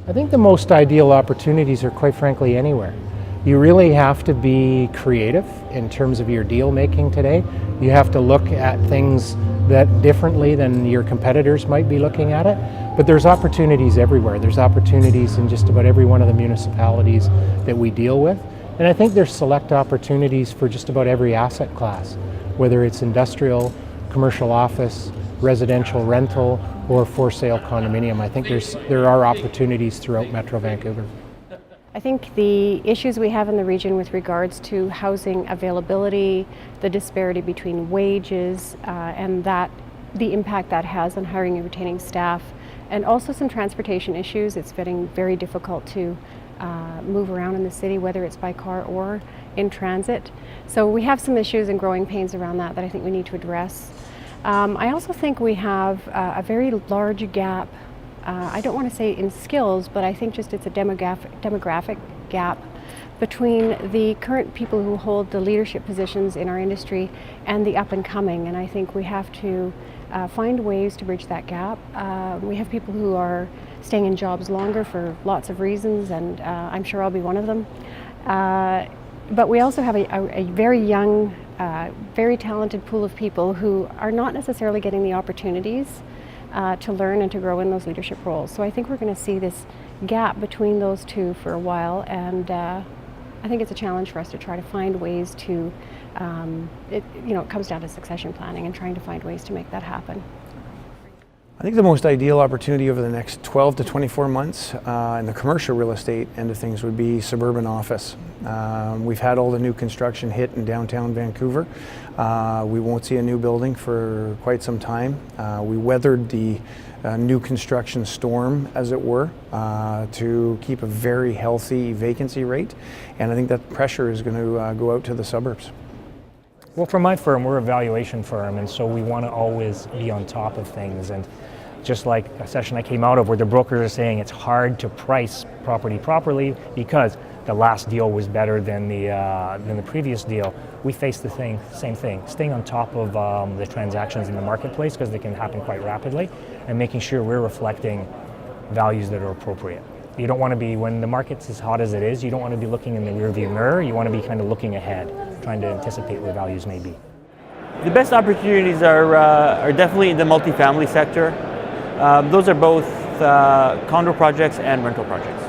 I think the most ideal opportunities are, quite frankly, anywhere. You really have to be creative in terms of your deal making today. You have to look at things that differently than your competitors might be looking at it. But there's opportunities everywhere. There's opportunities in just about every one of the municipalities that we deal with. And I think there's select opportunities for just about every asset class, whether it's industrial, commercial office, residential rental, or for sale condominium. I think there are opportunities throughout Metro Vancouver. I think the issues we have in the region with regards to housing availability, the disparity between wages, and the impact that has on hiring and retaining staff, and also some transportation issues. It's getting very difficult to move around in the city, whether it's by car or in transit. So we have some issues and growing pains around that I think we need to address. I also think we have a very large gap. I don't want to say in skills, but I think just it's a demographic gap between the current people who hold the leadership positions in our industry and the up and coming. And I think we have to find ways to bridge that gap. We have people who are staying in jobs longer for lots of reasons, and I'm sure I'll be one of them. But we also have a very young, very talented pool of people who are not necessarily getting the opportunities to learn and to grow in those leadership roles. So I think we're going to see this gap between those two for a while, and I think it's a challenge for us to try to find ways to, it comes down to succession planning and trying to find ways to make that happen. I think the most ideal opportunity over the next 12 to 24 months in the commercial real estate end of things would be suburban office. We've had all the new construction hit in downtown Vancouver. We won't see a new building for quite some time. We weathered the new construction storm, as it were, to keep a very healthy vacancy rate, and I think that pressure is going to go out to the suburbs. Well, for my firm, we're a valuation firm, and so we want to always be on top of things. And just like a session I came out of where the brokers are saying it's hard to price property properly because the last deal was better than the previous deal, we face the same thing, staying on top of the transactions in the marketplace because they can happen quite rapidly, and making sure we're reflecting values that are appropriate. You don't want to be, when the market's as hot as it is, you don't want to be looking in the rearview mirror. You want to be kind of looking ahead, trying to anticipate where values may be. The best opportunities are definitely in the multifamily sector. Those are both condo projects and rental projects.